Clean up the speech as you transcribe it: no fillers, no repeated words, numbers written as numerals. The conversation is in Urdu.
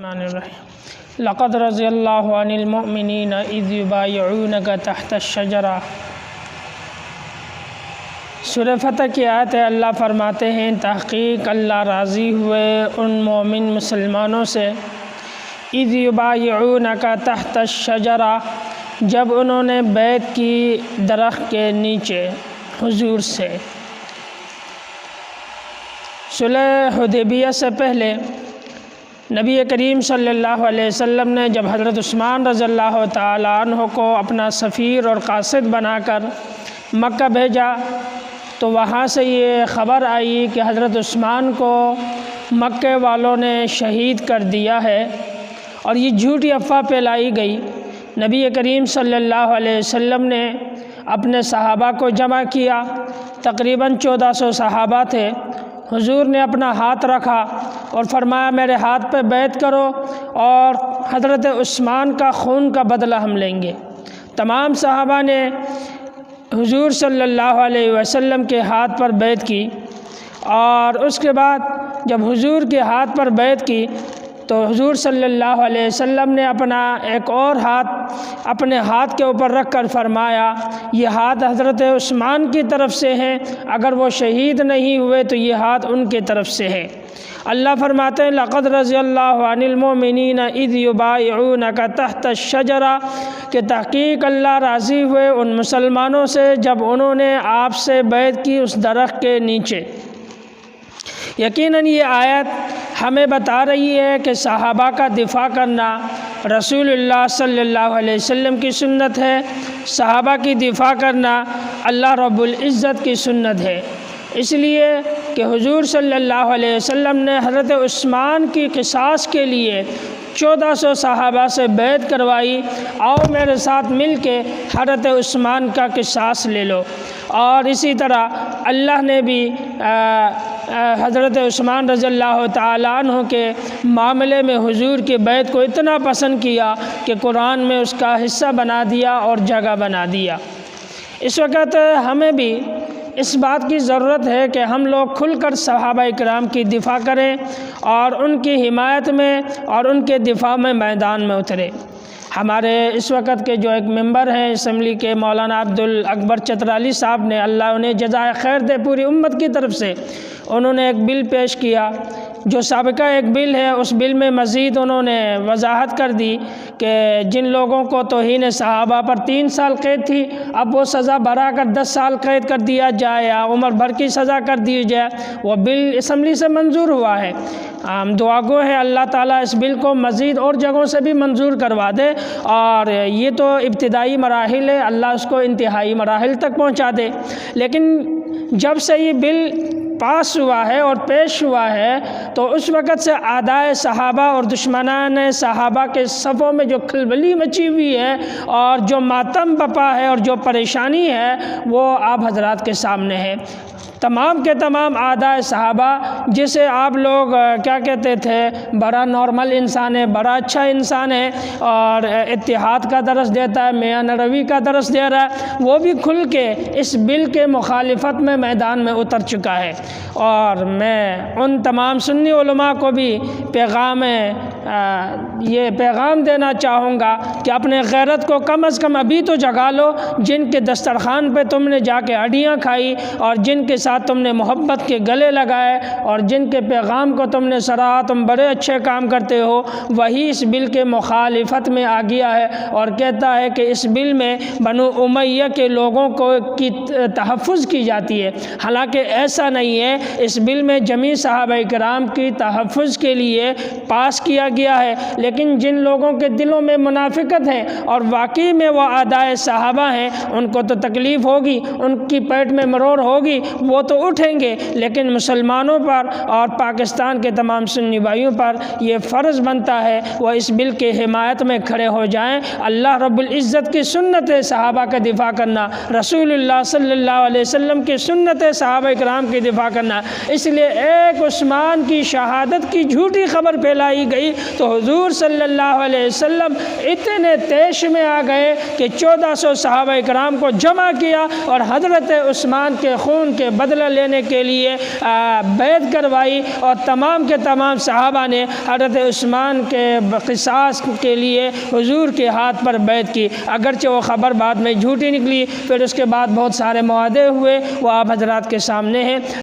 الرحمن الرحیم لقد رضی اللہ عن المؤمنین اذ یبایعونک تحت الشجرہ۔ سورہ فتح کی آیت ہے۔ اللہ فرماتے ہیں تحقیق اللہ راضی ہوئے ان مومن مسلمانوں سے اذ یبایعونک تحت الشجرہ، جب انہوں نے بیعت کی درخت کے نیچے حضور سے۔ صلح حدیبیہ سے پہلے نبی کریم صلی اللہ علیہ وسلم نے جب حضرت عثمان رضی اللہ تعالیٰ عنہ کو اپنا سفیر اور قاصد بنا کر مکہ بھیجا تو وہاں سے یہ خبر آئی کہ حضرت عثمان کو مکہ والوں نے شہید کر دیا ہے، اور یہ جھوٹی افواہ پھیلائی گئی۔ نبی کریم صلی اللہ علیہ وسلم نے اپنے صحابہ کو جمع کیا، تقریباً 1400 صحابہ تھے۔ حضور نے اپنا ہاتھ رکھا اور فرمایا میرے ہاتھ پہ بیعت کرو اور حضرت عثمان کا خون کا بدلہ ہم لیں گے۔ تمام صحابہ نے حضور صلی اللہ علیہ وسلم کے ہاتھ پر بیعت کی، اور اس کے بعد جب حضور کے ہاتھ پر بیعت کی تو حضور صلی اللہ علیہ وسلم نے اپنا ایک اور ہاتھ اپنے ہاتھ کے اوپر رکھ کر فرمایا یہ ہاتھ حضرت عثمان کی طرف سے ہیں، اگر وہ شہید نہیں ہوئے تو یہ ہاتھ ان کی طرف سے ہے۔ اللہ فرماتے ہیں لقد رضی اللہ عن المؤمنین اذ یبایعونک تحت الشجرہ، کہ تحقیق اللہ راضی ہوئے ان مسلمانوں سے جب انہوں نے آپ سے بیعت کی اس درخت کے نیچے۔ یقیناً یہ آیت ہمیں بتا رہی ہے کہ صحابہ کا دفاع کرنا رسول اللہ صلی اللہ علیہ وسلم کی سنت ہے، صحابہ کی دفاع کرنا اللہ رب العزت کی سنت ہے۔ اس لیے کہ حضور صلی اللہ علیہ وسلم نے حضرت عثمان کی قصاص کے لیے 1400 صحابہ سے بیعت کروائی، آؤ میرے ساتھ مل کے حضرت عثمان کا قصاص لے لو۔ اور اسی طرح اللہ نے بھی حضرت عثمان رضی اللہ تعالیٰ عنہ کے معاملے میں حضور کی بیعت کو اتنا پسند کیا کہ قرآن میں اس کا حصہ بنا دیا اور جگہ بنا دیا۔ اس وقت ہمیں بھی اس بات کی ضرورت ہے کہ ہم لوگ کھل کر صحابہ کرام کی دفاع کریں اور ان کی حمایت میں اور ان کے دفاع میں میدان میں اتریں۔ ہمارے اس وقت کے جو ایک ممبر ہیں اسمبلی کے مولانا عبدالاکبر چترالی صاحب نے، اللہ انہیں جزائے خیر دے پوری امت کی طرف سے، انہوں نے ایک بل پیش کیا جو سابقہ ایک بل ہے۔ اس بل میں مزید انہوں نے وضاحت کر دی کہ جن لوگوں کو توہین صحابہ پر 3 سال قید تھی، اب وہ سزا بڑھا کر 10 سال قید کر دیا جائے یا عمر بھر کی سزا کر دی جائے۔ وہ بل اسمبلی سے منظور ہوا ہے۔ ہم دعا گو ہے اللہ تعالیٰ اس بل کو مزید اور جگہوں سے بھی منظور کروا دے، اور یہ تو ابتدائی مراحل ہے، اللہ اس کو انتہائی مراحل تک پہنچا دے۔ لیکن جب سے یہ بل پاس ہوا ہے اور پیش ہوا ہے تو اس وقت سے اعدائے صحابہ اور دشمنان صحابہ کے صفوں میں جو کھلبلی مچی ہوئی ہے اور جو ماتم بپا ہے اور جو پریشانی ہے وہ آپ حضرات کے سامنے ہے۔ تمام کے تمام اعدائے صحابہ جسے آپ لوگ کیا کہتے تھے بڑا نارمل انسان ہے، بڑا اچھا انسان ہے اور اتحاد کا درس دیتا ہے، میاں نروی کا درس دے رہا ہے، وہ بھی کھل کے اس بل کے مخالفت میں میدان میں اتر چکا ہے۔ اور میں ان تمام سنی علماء کو بھی یہ پیغام دینا چاہوں گا کہ اپنے غیرت کو کم از کم ابھی تو جگا لو۔ جن کے دسترخوان پہ تم نے جا کے ہڈیاں کھائی اور جن کے ساتھ تم نے محبت کے گلے لگائے اور جن کے پیغام کو تم نے سراہا تم بڑے اچھے کام کرتے ہو، وہی اس بل کے مخالفت میں آ گیا ہے اور کہتا ہے کہ اس بل میں بنو امیہ کے لوگوں کی تحفظ کی جاتی ہے، حالانکہ ایسا نہیں ہے۔ اس بل میں جمیع صحابہ کرام کی تحفظ کے لیے پاس کیا گیا ہے، لیکن جن لوگوں کے دلوں میں منافقت ہے اور واقعی میں وہ اعدائے صحابہ ہیں ان کو تو تکلیف ہوگی، ان کی پیٹ میں مرور ہوگی، وہ تو اٹھیں گے، لیکن مسلمانوں پر اور پاکستان کے تمام سنی بھائیوں پر یہ فرض بنتا ہے وہ اس بل کے حمایت میں کھڑے ہو جائیں۔ اللہ رب العزت کی سنت ہے صحابہ کا دفاع کرنا، رسول اللہ صلی اللہ علیہ وسلم کی سنت ہے صحابہ کرام کی دفاع کرنا۔ اس لیے ایک عثمان کی شہادت کی جھوٹی خبر پھیلائی گئی تو حضور صلی اللہ علیہ وسلم اتنے تیش میں آ گئے کہ 1400 صحابہ کرام کو جمع کیا اور حضرت عثمان کے خون کے بدلہ لینے کے لیے بیعت کروائی، اور تمام کے تمام صحابہ نے حضرت عثمان کے قصاص کے لیے حضور کے ہاتھ پر بیعت کی، اگرچہ وہ خبر بعد میں جھوٹی نکلی۔ پھر اس کے بعد بہت سارے معاہدے ہوئے، وہ آپ حضرات کے سامنے ہیں۔